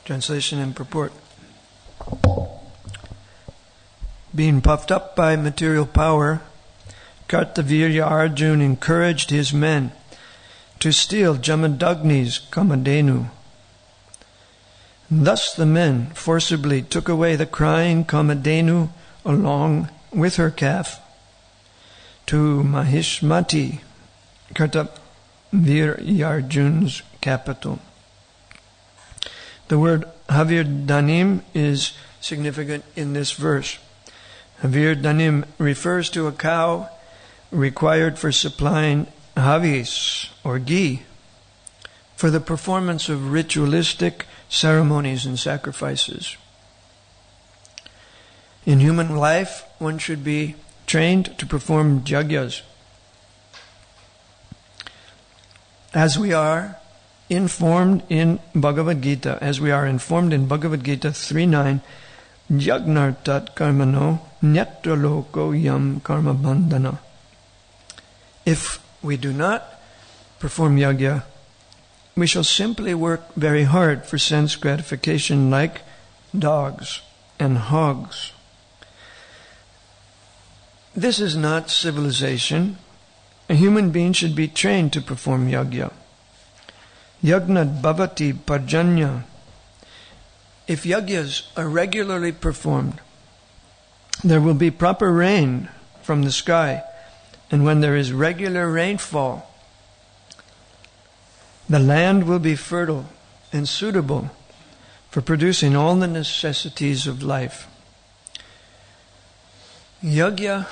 Translation and purport. Being puffed up by material power, Kartavirya Arjuna encouraged his men to steal Jamadagni's Kamadhenu. Thus the men forcibly took away the crying Kamadhenu along with her calf to Mahishmati, Kartavirya Arjuna's capital. The word Havirdanim is significant in this verse. Havirdanim refers to a cow required for supplying havis, or ghee, for the performance of ritualistic ceremonies and sacrifices. In human life, one should be trained to perform yagyas. As we are informed in Bhagavad Gita 3.9, Yagnartat karmano nyatra loko yam karma bandhana. If we do not perform yagya, we shall simply work very hard for sense gratification like dogs and hogs. This is not civilization. A human being should be trained to perform yagya. Yagnat bhavati parjanya. If yagyas are regularly performed, there will be proper rain from the sky, and when there is regular rainfall, the land will be fertile and suitable for producing all the necessities of life. Yagya,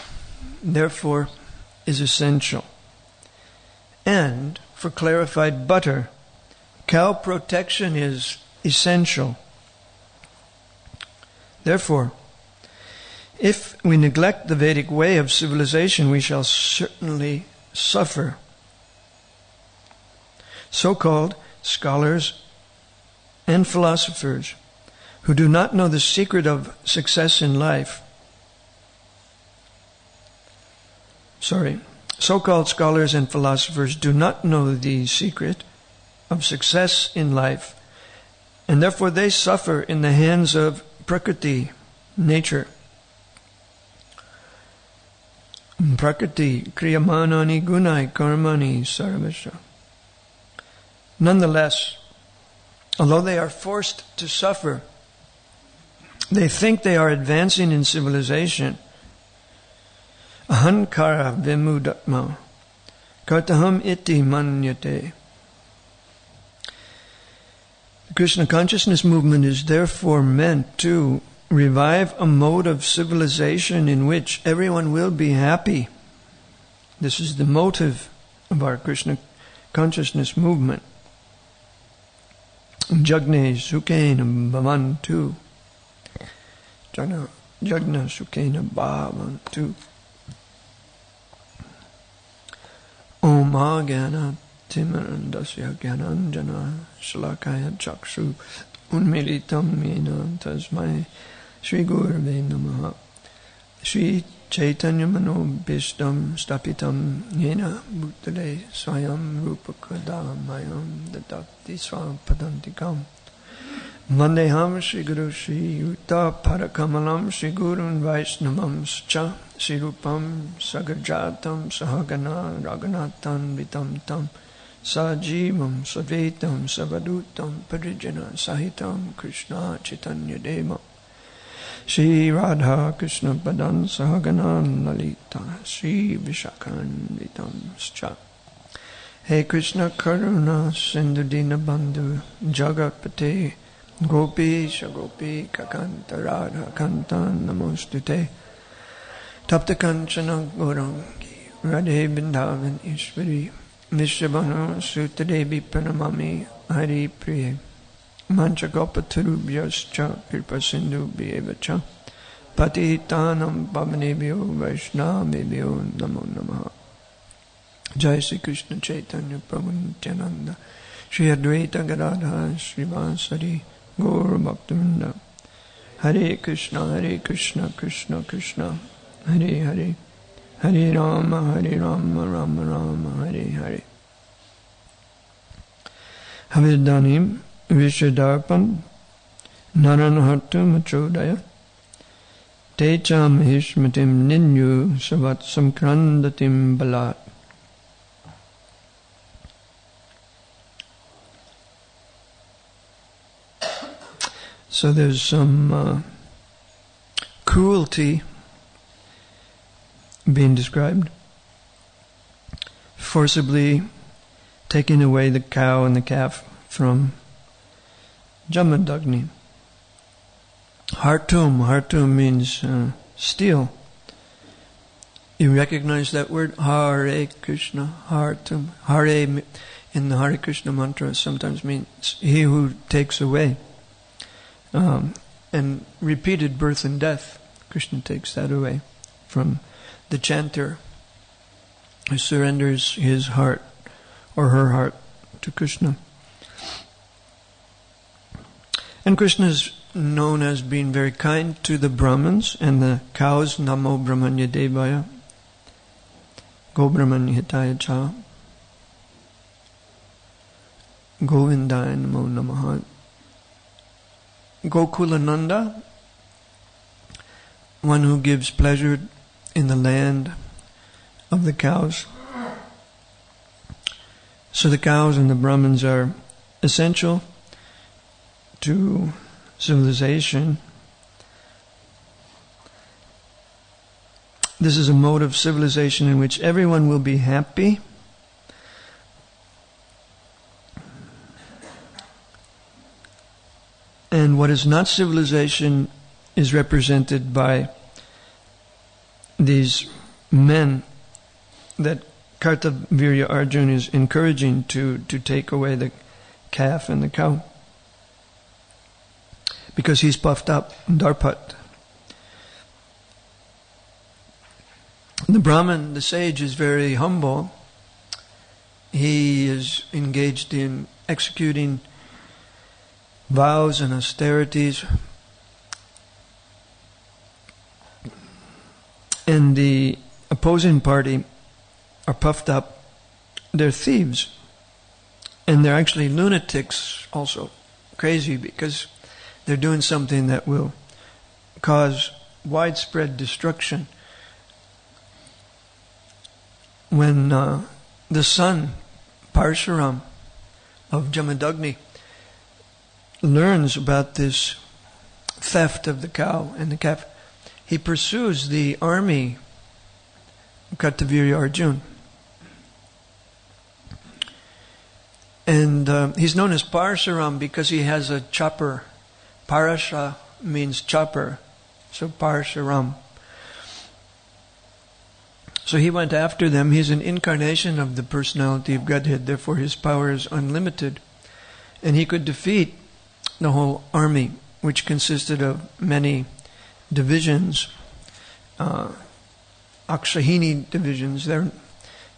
therefore, is essential. And for clarified butter, cow protection is essential. Therefore, if we neglect the Vedic way of civilization, we shall certainly suffer. So-called scholars and philosophers who do not know the secret of success in life, so-called scholars and philosophers do not know the secret of success in life, and therefore they suffer in the hands of Prakriti, nature. Prakriti kriyamanani gunai karmani sarvasya. Nonetheless, although they are forced to suffer, they think they are advancing in civilization. Ahankara vimudatma kartaham iti manyate. The Krishna consciousness movement is therefore meant to revive a mode of civilization in which everyone will be happy. This is the motive of our Krishna consciousness movement. Jagne Sukhena Bhavantu. Jagna Sukhena Bhavantu. Om Agana Timarandasya Gyananjana Shalakaya Chakshu Unmilitam Yena Tasmai Shri Gurave Namaha. Shri Chaitanya Mano Bhishtam Stapitam Yena Bhutale Swayam Rupakada Mayam Dadati Swapadantikam Vandeham Shri Guru Shri Yuta Parakamalam Shri Gurun Vaisnavam Scha Shri Rupam Sagarjatam Sahagana Raghunathan Vitam Tam Sajivam Savetam Savadutam Parijana Sahitam Krishna Chaitanya Deva Shri Radha Krishna Padan Sahagana Lalita Shri Vishakhan Vitam Scha. Hey Krishna Karuna Sindhu Dina Bandhu Jagatpate Gopi Shagopi Kakanta Radha Kantan Namostute Tapta Kanchana Gaurangi Radhe Vrindavan Ishwari Vishabhanu Sutadevi Pranamami Hari Priye Manchagopaturubhyascha Kripa Sindhu Bhyevacha Patitanam Pavanebhyo Vaishnavebhyo Namo Namaha. Jai Sri Krishna Chaitanya Prabhu Nityananda Shri Advaita Gadadhar Srivasari Gaur Bhaktivinoda. Hare Krishna Krishna Krishna Hare Hare Hare Rama Rama Rama Hare Hare. Havirdanim Vishadarpan naranhartum achodaya techam hishmatim ninyu savat samkrandatim balat. So there's some cruelty being described, forcibly taking away the cow and the calf from Jamadagni. Hartum means steal. You recognize that word? Hare Krishna, Hartum. Hare in the Hare Krishna mantra sometimes means he who takes away. And repeated birth and death, Krishna takes that away from the chanter who surrenders his heart or her heart to Krishna. And Krishna is known as being very kind to the Brahmins and the cows. Namo Brahmanya Devaya, Go Brahmanya Hitaya Cha, Govindaya Namo Namaha. Gokulananda, one who gives pleasure in the land of the cows. So the cows and the Brahmins are essential to civilization. This is a mode of civilization in which everyone will be happy. And what is not civilization is represented by these men that Kartavirya Arjuna is encouraging to take away the calf and the cow. Because he's puffed up, Darpat. The Brahmin, the sage, is very humble. He is engaged in executing vows and austerities, and the opposing party are puffed up. They're thieves, and they're actually lunatics also, crazy, because they're doing something that will cause widespread destruction. When the son, Parshuram of Jamadagni, learns about this theft of the cow and the calf, he pursues the army of Kartavirya Arjuna. And he's known as Parshuram because he has a chopper. Parasha means chopper, so Parshuram. So he went after them. He's an incarnation of the personality of Godhead, therefore his power is unlimited. And he could defeat the whole army, which consisted of many divisions, Akshahini divisions. They're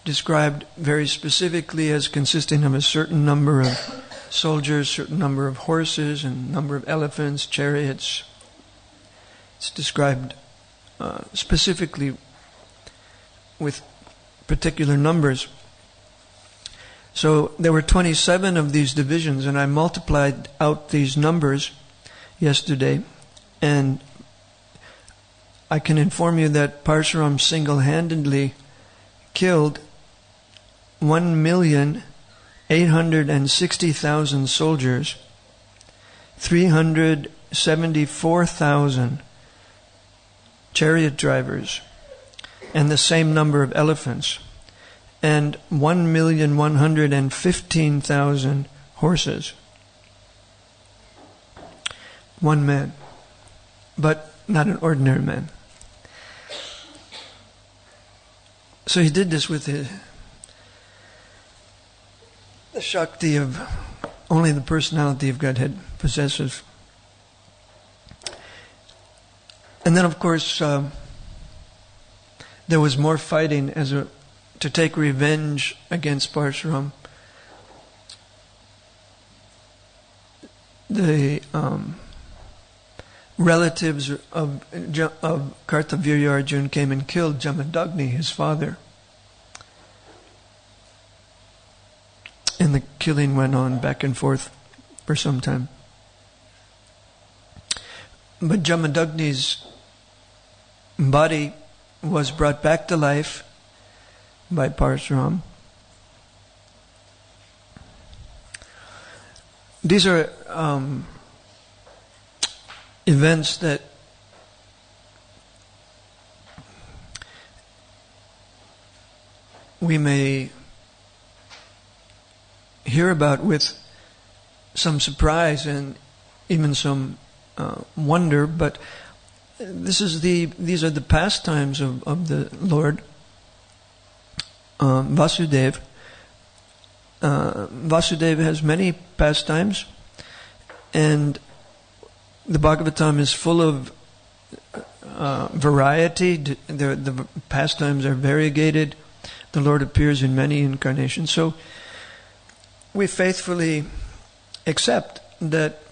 described very specifically as consisting of a certain number of soldiers, certain number of horses, and number of elephants, chariots. It's described specifically with particular numbers. So there were 27 of these divisions, and I multiplied out these numbers yesterday, and I can inform you that Parshuram single-handedly killed 1,860,000 soldiers, 374,000 chariot drivers, and the same number of elephants, and 1,115,000 horses. One man, but not an ordinary man. So he did this with the Shakti of only the personality of Godhead possesses. And then, of course, there was more fighting to take revenge against Parshuram. The relatives of Kartavirya Arjuna came and killed Jamadagni, his father. And the killing went on back and forth for some time. But Jamadagni's body was brought back to life by Parashuram. These are events that we may hear about with some surprise and even some wonder, but these are the pastimes of the Lord Vasudeva. Vasudeva has many pastimes, and the Bhagavatam is full of variety. The pastimes are variegated. The Lord appears in many incarnations. So we faithfully accept that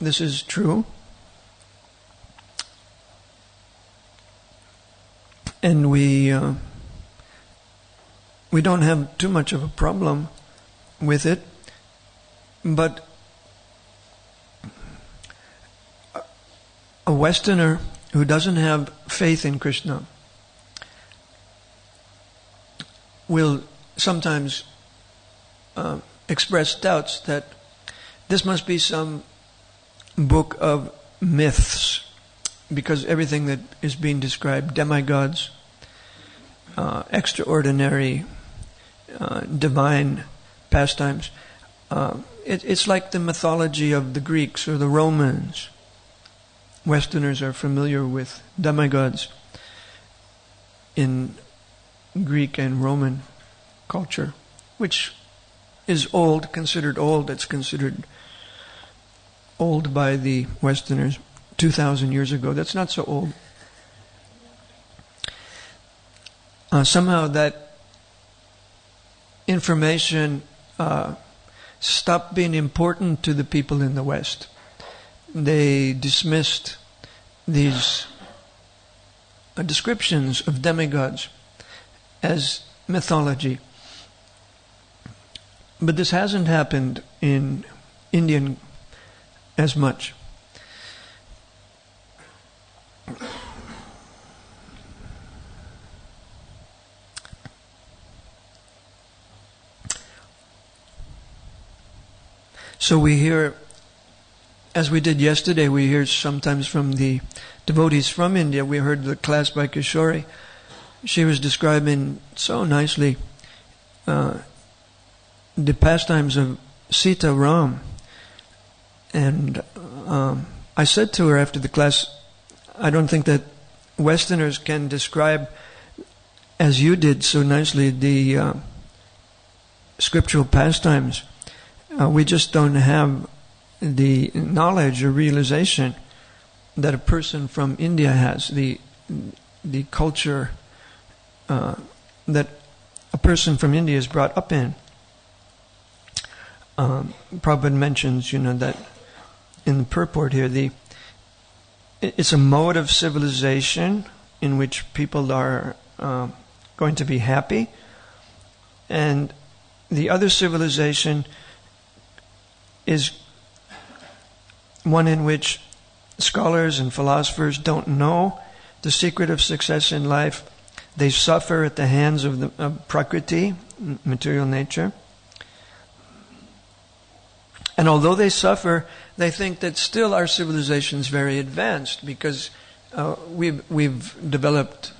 this is true, and we don't have too much of a problem with it. But a Westerner who doesn't have faith in Krishna will sometimes express doubts that this must be some book of myths, because everything that is being described, demigods, extraordinary, divine pastimes, it's like the mythology of the Greeks or the Romans. Westerners are familiar with demigods in Greek and Roman culture, which is old, considered old. It's considered old by the Westerners 2,000 years ago. That's not so old. Somehow that information stopped being important to the people in the West. They dismissed these descriptions of demigods as mythology. But this hasn't happened in Indian as much. So we hear, as we did yesterday, we hear sometimes from the devotees from India. We heard the class by Kishori. She was describing so nicely the pastimes of Sita Ram. And I said to her after the class, I don't think that Westerners can describe, as you did so nicely, the scriptural pastimes. We just don't have the knowledge or realization that a person from India has, the culture that a person from India is brought up in. Prabhupada mentions, that in the purport here, it's a mode of civilization in which people are going to be happy, and the other civilization is one in which scholars and philosophers don't know the secret of success in life. They suffer at the hands of Prakriti, material nature. And although they suffer, they think that still our civilization is very advanced, because we've developed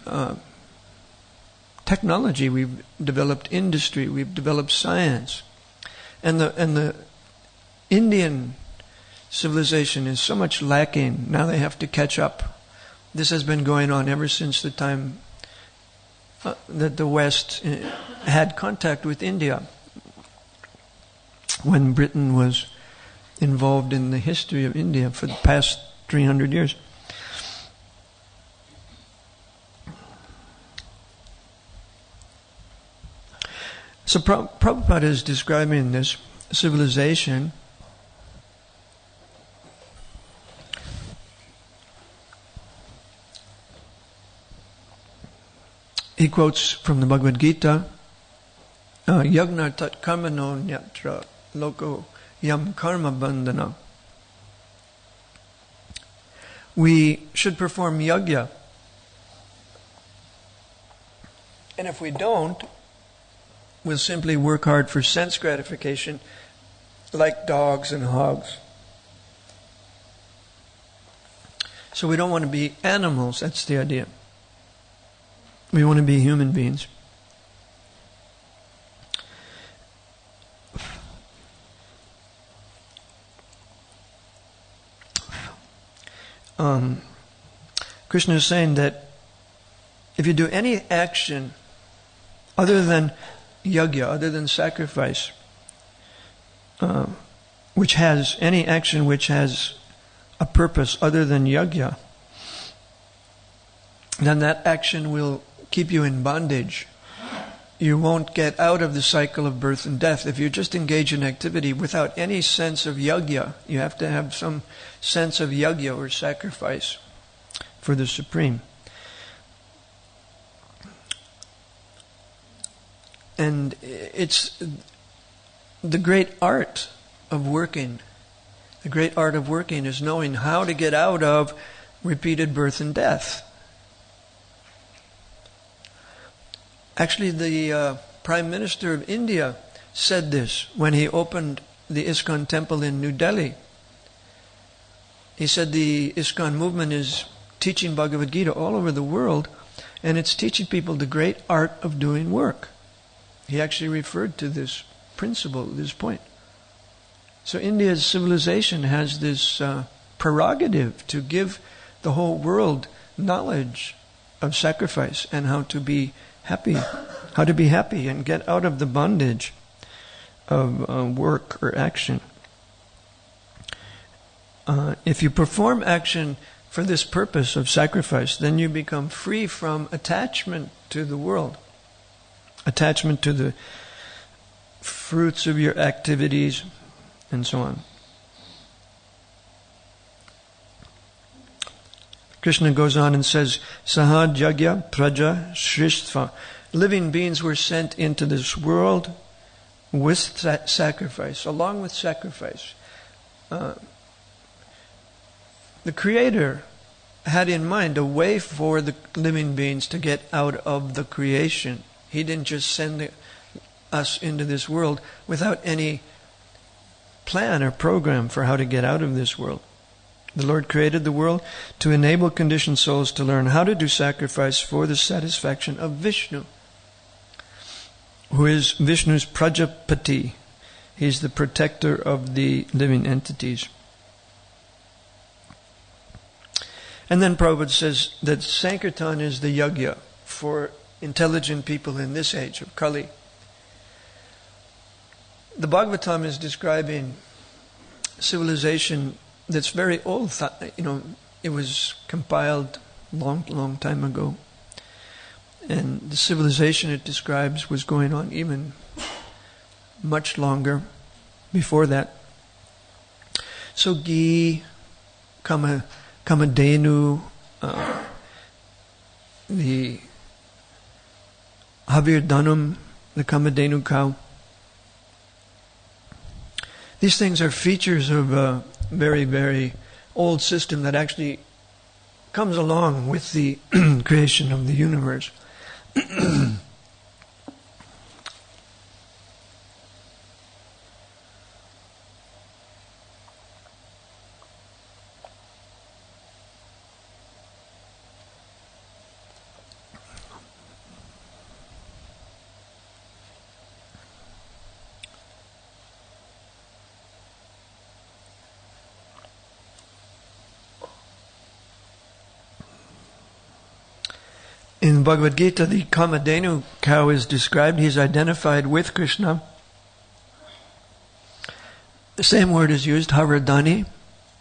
technology, we've developed industry, we've developed science, and the Indian civilization is so much lacking. Now they have to catch up. This has been going on ever since the time that the West had contact with India, when Britain was involved in the history of India for the past 300 years. So Prabhupada is describing this civilization He quotes from the Bhagavad Gita, Yagna tat karmano nyatra loko yam karma bandhana. we should perform yajna. And if we don't, we'll simply work hard for sense gratification like dogs and hogs. So we don't want to be animals, that's the idea. We want to be human beings. Krishna is saying that if you do any action other than yajna, other than sacrifice, which has any action which has a purpose other than yajna, then that action will keep you in bondage. You won't get out of the cycle of birth and death. If you just engage in activity without any sense of yajna, you have to have some sense of yajna or sacrifice for the Supreme. And it's the great art of working. The great art of working is knowing how to get out of repeated birth and death. Actually, the Prime Minister of India said this when he opened the ISKCON temple in New Delhi. He said the ISKCON movement is teaching Bhagavad Gita all over the world, and it's teaching people the great art of doing work. He actually referred to this principle, this point. So India's civilization has this prerogative to give the whole world knowledge of sacrifice and how to be happy and get out of the bondage of work or action. If you perform action for this purpose of sacrifice, then you become free from attachment to the world, attachment to the fruits of your activities, and so on. Krishna goes on and says, Saha Jagya Praja Shristva. Living beings were sent into this world with sacrifice, along with sacrifice. The Creator had in mind a way for the living beings to get out of the creation. He didn't just send us into this world without any plan or program for how to get out of this world. The Lord created the world to enable conditioned souls to learn how to do sacrifice for the satisfaction of Vishnu, who is Vishnu's Prajapati. He's the protector of the living entities. And then Prabhupada says that Sankirtan is the yajna for intelligent people in this age of Kali. The Bhagavatam is describing civilization that's very old. It was compiled long time ago. And the civilization it describes was going on even much longer before that. So ghee, Kamadhenu, the Havirdanum, the Kamadhenu cow. These things are features of a very, very old system that actually comes along with the creation of the universe. In Bhagavad Gita, the Kamadhenu cow is described. He's identified with Krishna. The same word is used. Havardhani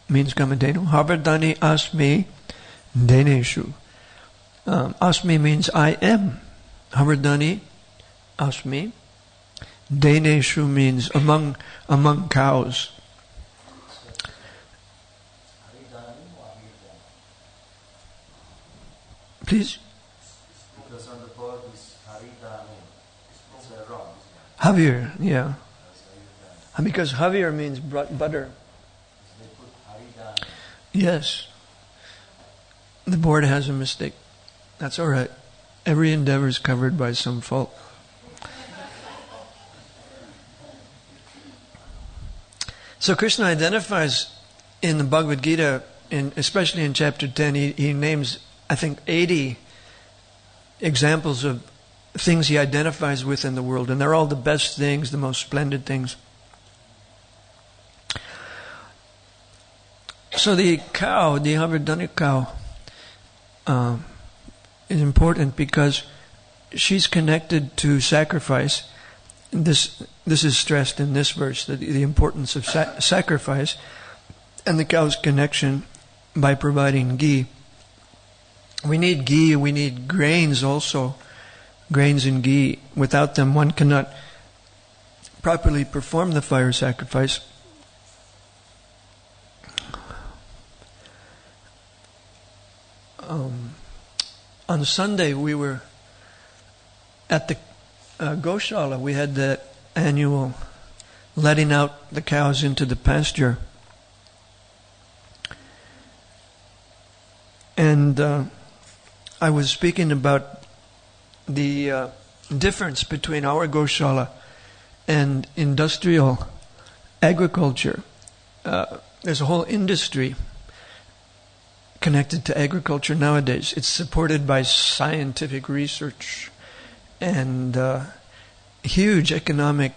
means Kamadhenu. Havardhani asmi deneshu. Asmi means I am. Havardhani asmi. Deneshu means among cows. Please. Havir, yeah. Because Havir means butter. Yes. The board has a mistake. That's all right. Every endeavor is covered by some fault. So Krishna identifies in the Bhagavad Gita, especially in chapter 10, he names, I think, 80 examples of things he identifies with in the world. And they're all the best things, the most splendid things. So the cow, the Havardhani cow, is important because she's connected to sacrifice. This is stressed in this verse, the importance of sacrifice and the cow's connection by providing ghee. We need ghee, we need grains also, grains and ghee. Without them one cannot properly perform the fire sacrifice. On Sunday we were at the Goshala. We had the annual letting out the cows into the pasture. And I was speaking about the difference between our Goshala and industrial agriculture. There's a whole industry connected to agriculture nowadays. It's supported by scientific research and huge economic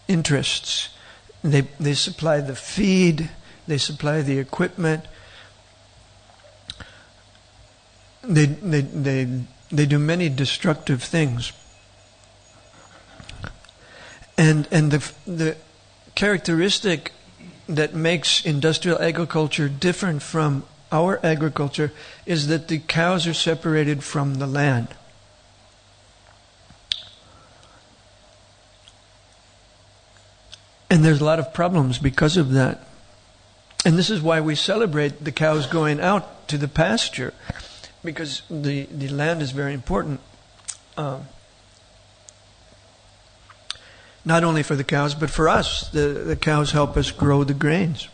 interests. They supply the feed, they supply the equipment. They do many destructive things. And the characteristic that makes industrial agriculture different from our agriculture is that the cows are separated from the land. And there's a lot of problems because of that. And this is why we celebrate the cows going out to the pasture, because the land is very important. Not only for the cows, but for us. The cows help us grow the grains.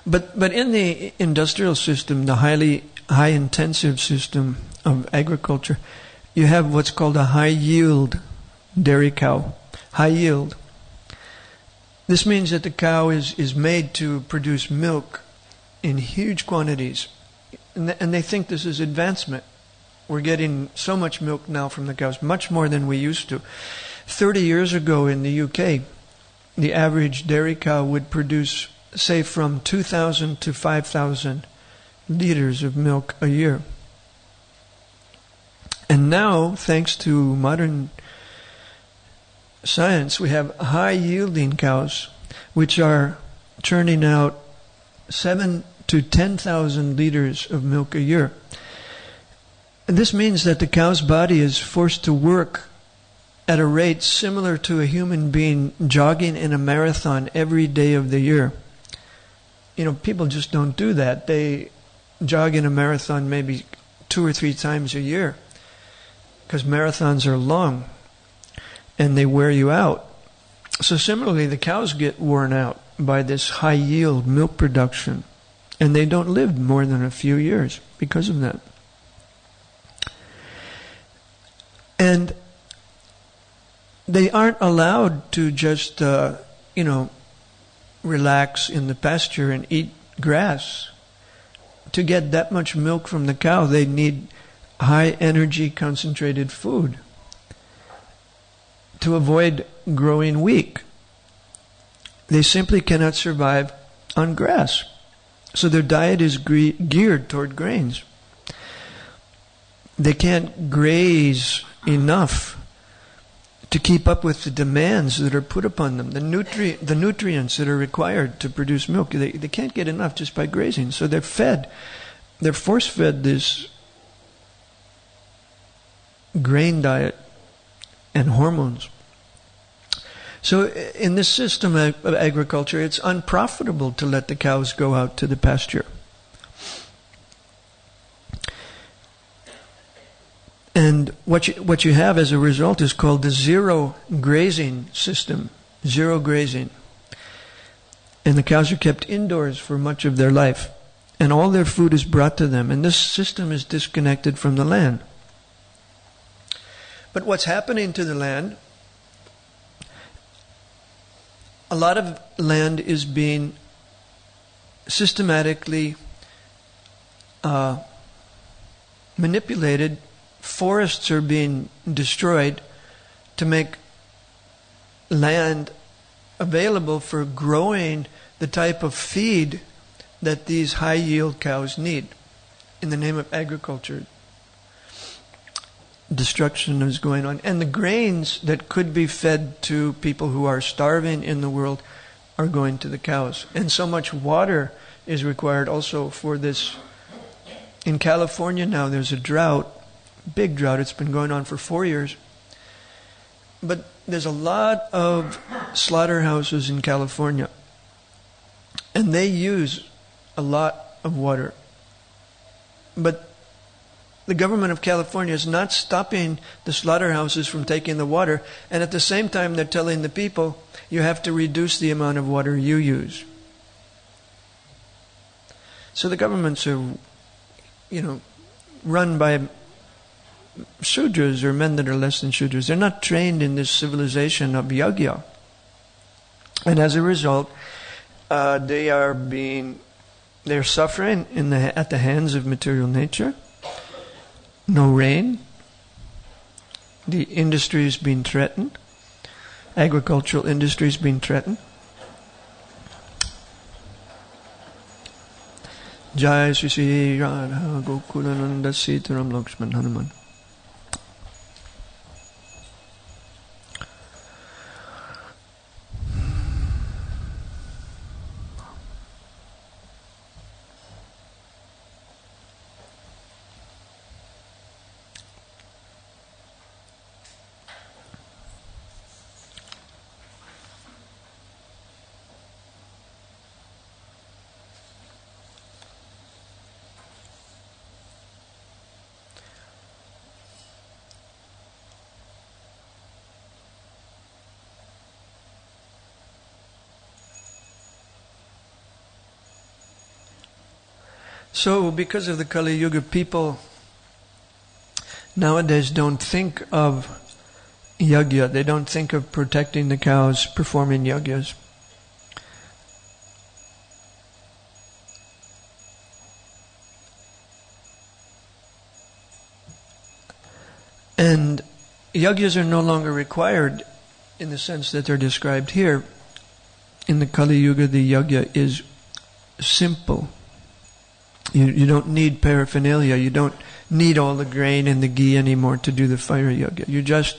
But in the industrial system, the high intensive system of agriculture, you have what's called a high yield dairy cow. High yield. This means that the cow is made to produce milk in huge quantities. And they think this is advancement. We're getting so much milk now from the cows, much more than we used to. 30 years ago in the UK, the average dairy cow would produce, say, from 2,000 to 5,000 liters of milk a year. And now, thanks to modern science, we have high-yielding cows, which are churning out 7 to 10,000 liters of milk a year. And this means that the cow's body is forced to work at a rate similar to a human being jogging in a marathon every day of the year. You know, people just don't do that. They jog in a marathon maybe 2 or 3 times a year, because marathons are long and they wear you out. So similarly, the cows get worn out by this high yield milk production, and they don't live more than a few years because of that. And they aren't allowed to just, relax in the pasture and eat grass. To get that much milk from the cow, they need high energy concentrated food to avoid growing weak. They simply cannot survive on grass. So their diet is geared toward grains. They can't graze enough to keep up with the demands that are put upon them, the nutrients that are required to produce milk. They can't get enough just by grazing. So they're force-fed this grain diet and hormones. So in this system of agriculture, it's unprofitable to let the cows go out to the pasture. And what you have as a result is called the zero grazing system. Zero grazing. And the cows are kept indoors for much of their life. and all their food is brought to them, and this system is disconnected from the land. But what's happening to the land, a lot of land is being systematically manipulated. Forests are being destroyed to make land available for growing the type of feed that these high-yield cows need. In the name of agriculture, destruction is going on. And the grains that could be fed to people who are starving in the world are going to the cows. And so much water is required also for this. In California now there's a drought, big drought. It's been going on for 4 years. But there's a lot of slaughterhouses in California, and they use a lot of water. But the government of California is not stopping the slaughterhouses from taking the water, and at the same time they're telling the people, you have to reduce the amount of water you use. So the governments are, run by Sudras, or men that are less than Sudras. They're not trained in this civilization of yagya. And as a result, they're suffering at the hands of material nature. No rain. The industry is being threatened. Agricultural industry is being threatened. Jai Sri Sri Radha Gokulananda Sitaram Lakshman Hanuman. So, because of the Kali Yuga, people nowadays don't think of yagya. They don't think of protecting the cows, performing yagyas. And yagyas are no longer required in the sense that they're described here. In the Kali Yuga, the yagya is simple. You don't need paraphernalia. You don't need all the grain and the ghee anymore to do the fire yagya. You just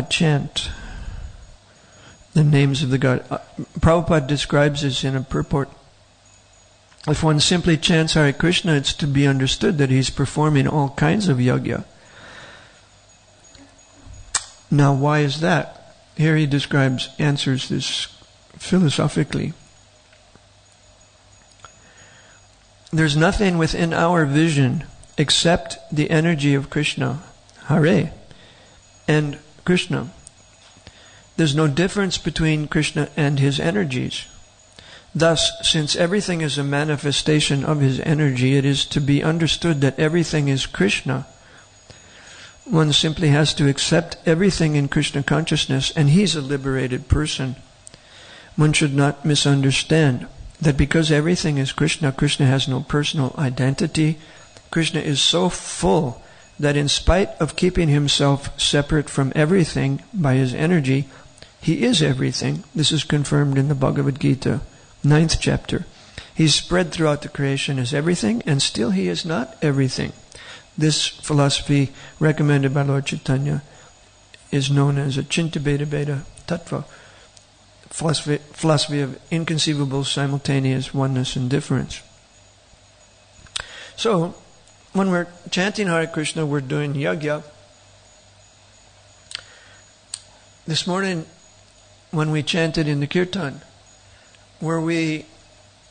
chant the names of the God. Prabhupada describes this in a purport. If one simply chants Hare Krishna, it's to be understood that he's performing all kinds of yagya. Now, why is that? Here he answers this philosophically. There's nothing within our vision except the energy of Krishna, Hare, and Krishna. There's no difference between Krishna and his energies. Thus, since everything is a manifestation of his energy, it is to be understood that everything is Krishna. One simply has to accept everything in Krishna consciousness, and he's a liberated person. One should not misunderstand that because everything is Krishna, Krishna has no personal identity. Krishna is so full that in spite of keeping himself separate from everything by his energy, he is everything. This is confirmed in the Bhagavad Gita, 9th chapter. He's spread throughout the creation as everything, and still he is not everything. This philosophy, recommended by Lord Chaitanya, is known as a Chintabheda Tattva, philosophy of inconceivable simultaneous oneness and difference. So, when we're chanting Hare Krishna, we're doing yagya. This morning, when we chanted in the kirtan, were we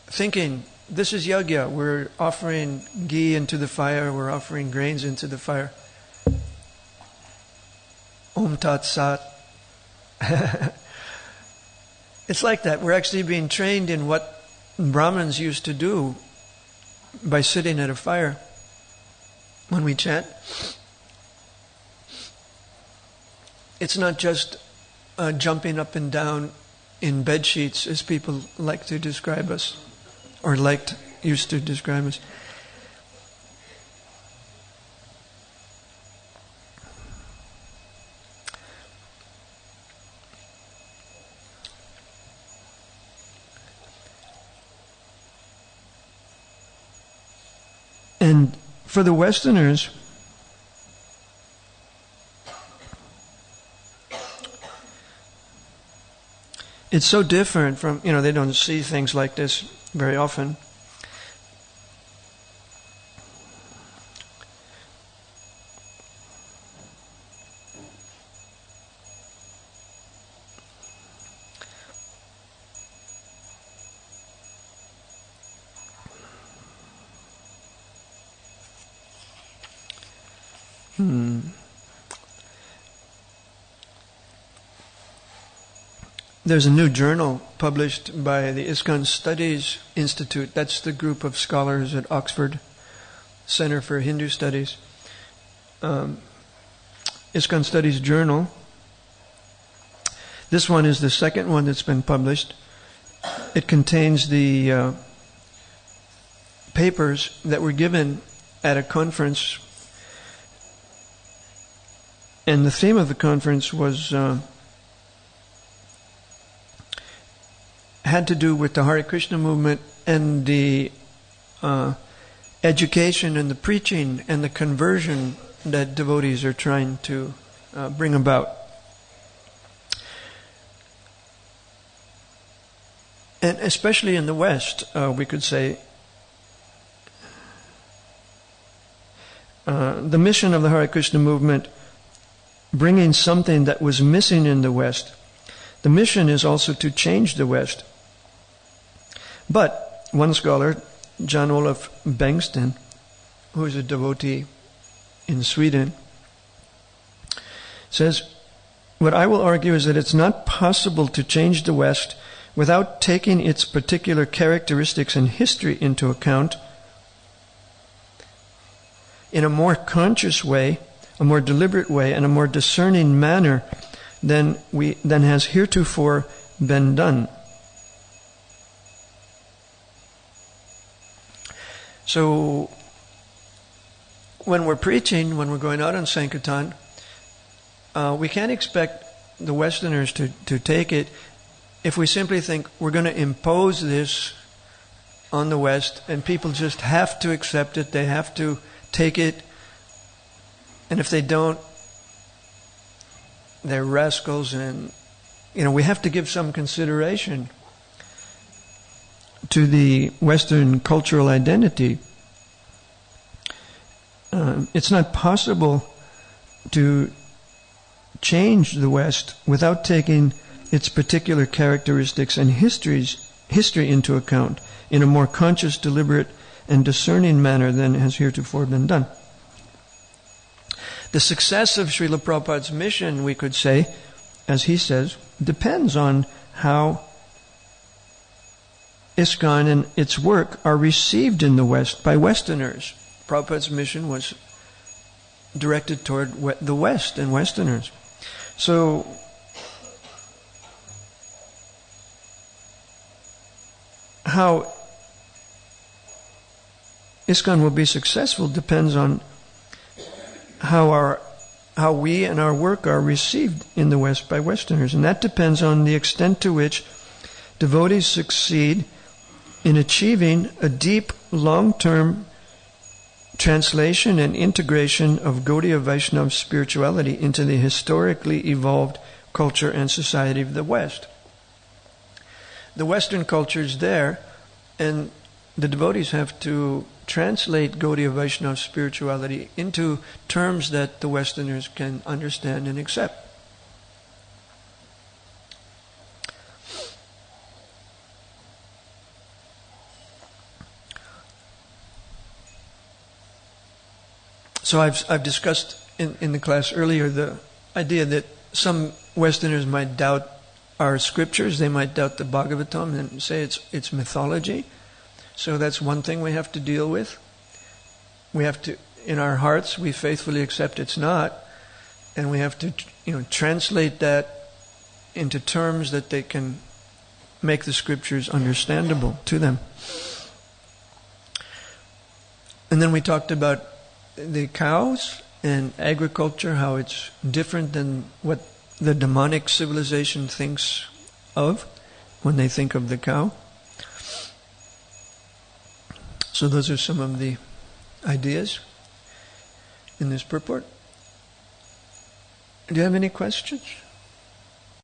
thinking, this is yagya, we're offering ghee into the fire, we're offering grains into the fire. Om Tat Sat. It's like that. We're actually being trained in what Brahmins used to do by sitting at a fire when we chant, it's not just jumping up and down in bed sheets, as people like to describe us, or used to describe us. And for the Westerners, it's so different from, they don't see things like this very often. There's a new journal published by the ISKCON Studies Institute. That's the group of scholars at Oxford Center for Hindu Studies. ISKCON Studies Journal. This one is the second one that's been published. It contains the papers that were given at a conference, and the theme of the conference was had to do with the Hare Krishna movement and the education and the preaching and the conversion that devotees are trying to bring about. And especially in the West, we could say, the mission of the Hare Krishna movement, bringing something that was missing in the West. The mission is also to change the West. But one scholar, Jan-Olof Bengtsson, who is a devotee in Sweden, says, what I will argue is that it's not possible to change the West without taking its particular characteristics and history into account in a more conscious way, a more deliberate way, and a more discerning manner than has heretofore been done. So, when we're preaching, when we're going out on Sankirtan, we can't expect the Westerners to take it if we simply think we're going to impose this on the West and people just have to accept it, they have to take it, and if they don't, they're rascals, and we have to give some consideration to the Western cultural identity. It's not possible to change the West without taking its particular characteristics and history into account in a more conscious, deliberate, and discerning manner than has heretofore been done. The success of Srila Prabhupada's mission, we could say, as he says, depends on how ISKCON and its work are received in the West by Westerners. Prabhupada's mission was directed toward the West and Westerners. So, how ISKCON will be successful depends on how we and our work are received in the West by Westerners. And that depends on the extent to which devotees succeed in achieving a deep, long-term translation and integration of Gaudiya Vaishnava spirituality into the historically evolved culture and society of the West. The Western culture is there, and the devotees have to translate Gaudiya Vaishnava spirituality into terms that the Westerners can understand and accept. So I've discussed in the class earlier the idea that some Westerners might doubt our scriptures. They might doubt the Bhagavatam and say it's mythology. So that's one thing we have to deal with. We have to, in our hearts, we faithfully accept it's not, and we have to, translate that into terms that they can make the scriptures understandable to them. And then we talked about the cows and agriculture, how it's different than what the demonic civilization thinks of when they think of the cow. So those are some of the ideas in this purport. Do you have any questions?